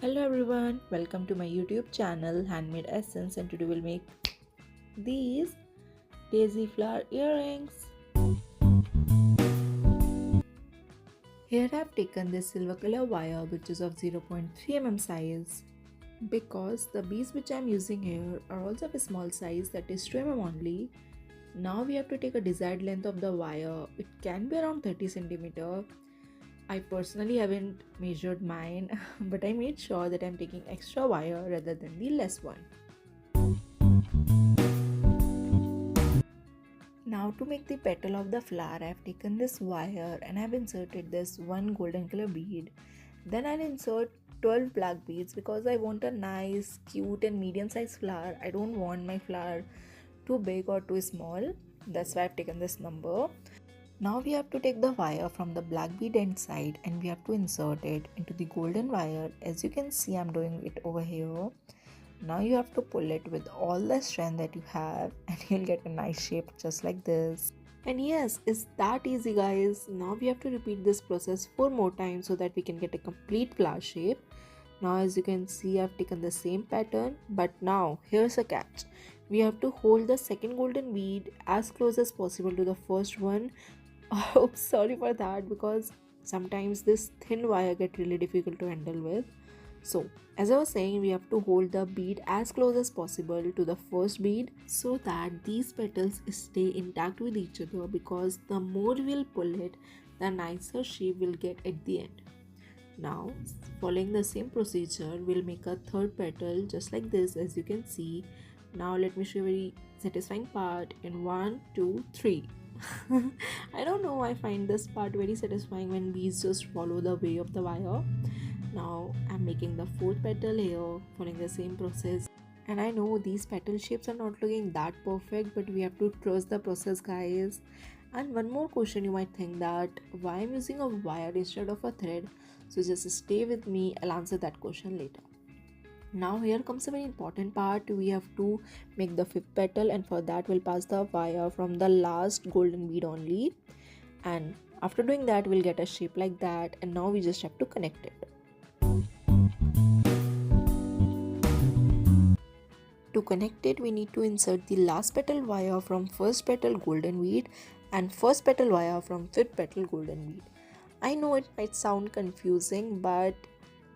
Hello everyone, welcome to my YouTube channel Handmade Essence, and today we'll make these daisy flower earrings. Here I've taken this silver color wire which is of 0.3 mm size, because the beads which I'm using here are also of a small size, that is 2 mm only. Now we have to take a desired length of the wire. It can be around 30 centimeter. I personally haven't measured mine, but I made sure that I'm taking extra wire rather than the less one. Now to make the petal of the flower, I have taken this wire and I have inserted this one golden color bead. Then I'll insert 12 black beads because I want a nice, cute and medium sized flower. I don't want my flower too big or too small. That's why I've taken this number. Now we have to take the wire from the black bead end side and we have to insert it into the golden wire. As you can see, I'm doing it over here. Now you have to pull it with all the strength that you have and you'll get a nice shape just like this. And yes, it's that easy guys. Now we have to repeat this process 4 more times so that we can get a complete flower shape. Now as you can see, I've taken the same pattern, but now here's a catch. We have to hold the second golden bead as close as possible to the first one. Oh, sorry for that, because sometimes this thin wire get really difficult to handle with. So as I was saying, we have to hold the bead as close as possible to the first bead so that these petals stay intact with each other, because the more we'll pull it, the nicer shape we'll get at the end. Now following the same procedure, we'll make a third petal just like this, as you can see. Now let me show you a very satisfying part in 1, 2, 3. I don't know, I find this part very satisfying when bees just follow the way of the wire. Now I'm making the fourth petal here, following the same process. And I know these petal shapes are not looking that perfect, but we have to trust the process guys. And one more question you might think, that why I'm using a wire instead of a thread. So just stay with me, I'll answer that question later. Now here comes a very important part. We have to make the fifth petal, and for that we'll pass the wire from the last golden bead only, and after doing that we'll get a shape like that. And now we just have to connect it. To connect it, we need to insert the last petal wire from first petal golden bead and first petal wire from fifth petal golden bead. I know it might sound confusing, but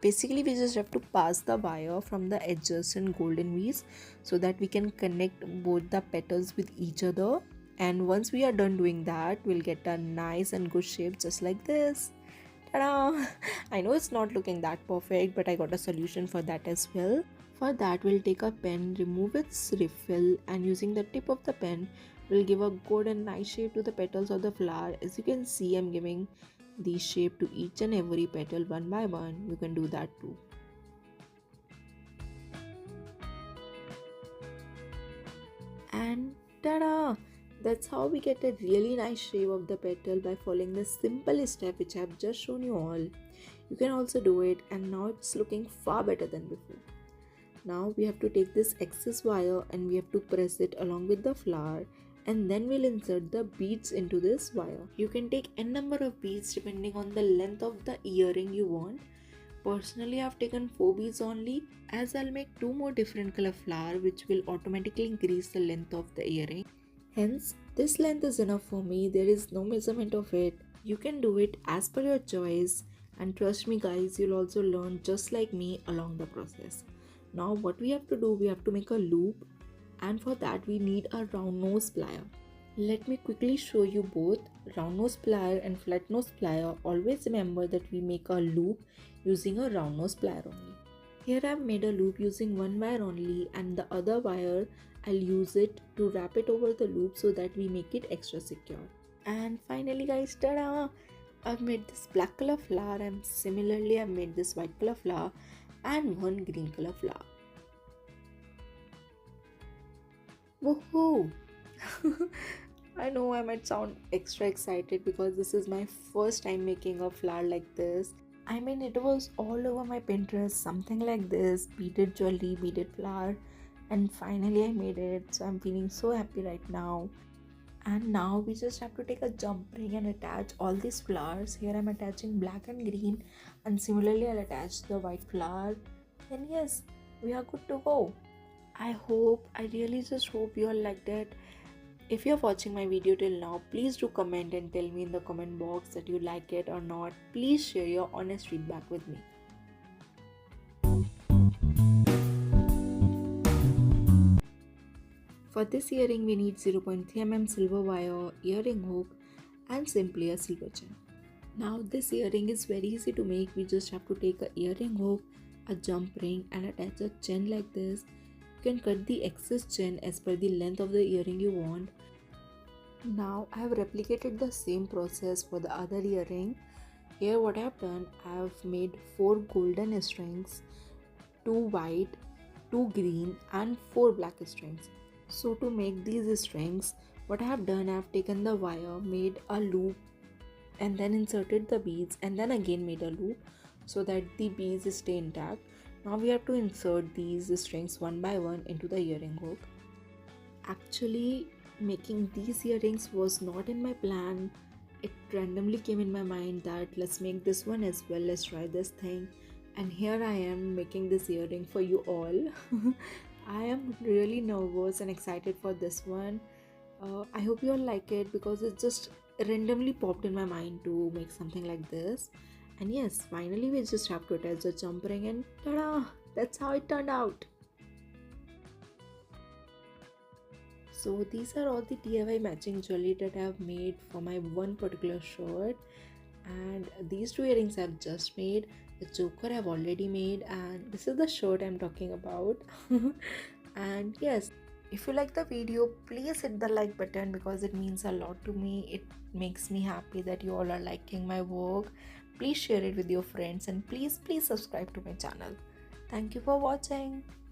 basically we just have to pass the wire from the adjacent golden beads so that we can connect both the petals with each other. And once we are done doing that, we'll get a nice and good shape just like this. Ta-da! I know it's not looking that perfect, but I got a solution for that as well. For that, we'll take a pen, remove its refill, and using the tip of the pen, we'll give a good and nice shape to the petals of the flower. As you can see, I'm giving the shape to each and every petal one by one. You can do that too. And ta-da! That's how we get a really nice shape of the petal, by following the simple step which I have just shown you all. You can also do it, and now it's looking far better than before. Now we have to take this excess wire and we have to press it along with the flower, and then we'll insert the beads into this wire. You can take n number of beads depending on the length of the earring you want. Personally, I've taken 4 beads only, as I'll make 2 more different color flower which will automatically increase the length of the earring. Hence, this length is enough for me. There is no measurement of it. You can do it as per your choice, and trust me guys, you'll also learn just like me along the process. Now what we have to do, we have to make a loop, and for that we need a round nose plier. Let me quickly show you both round nose plier and flat nose plier. Always remember that we make a loop using a round nose plier only. Here I have made a loop using one wire only, and the other wire I'll use it to wrap it over the loop so that we make it extra secure. And finally guys, ta-da! I've made this black color flower, and similarly I've made this white color flower and one green color flower. Woohoo! I know I might sound extra excited because this is my first time making a flower like this. I mean, it was all over my Pinterest, something like this, beaded jewelry, beaded flower, and finally I made it. So I'm feeling so happy right now. And now we just have to take a jump ring and attach all these flowers. Here I'm attaching black and green, and similarly I'll attach the white flower then yes, we are good to go. I really just hope you all liked it. If you're watching my video till now, please do comment and tell me in the comment box that you like it or not. Please share your honest feedback with me. For this earring, we need 0.3 mm silver wire, earring hook, and simply a silver chain. Now, this earring is very easy to make. We just have to take a earring hook, a jump ring, and attach a chain like this. You can cut the excess chain as per the length of the earring you want. Now, I have replicated the same process for the other earring. Here, what I have done, I have made 4 golden strings, 2 white, 2 green, and 4 black strings. So to make these strings, what I have done, I have taken the wire, made a loop, and then inserted the beads, and then again made a loop so that the beads stay intact. Now we have to insert these strings one by one into the earring hook. Actually, making these earrings was not in my plan. It randomly came in my mind that let's make this one as well, let's try this thing. And here I am making this earring for you all. I am really nervous and excited for this one. I hope you all like it because it just randomly popped in my mind to make something like this. And yes, finally we just have to attach the jump ring and ta-da! That's how it turned out. So these are all the DIY matching jewelry that I have made for my one particular shirt. And these two earrings I've just made. The choker I've already made, and this is the shirt I'm talking about. And yes, if you like the video, please hit the like button because it means a lot to me. It makes me happy that you all are liking my work. Please share it with your friends and please subscribe to my channel. Thank you for watching.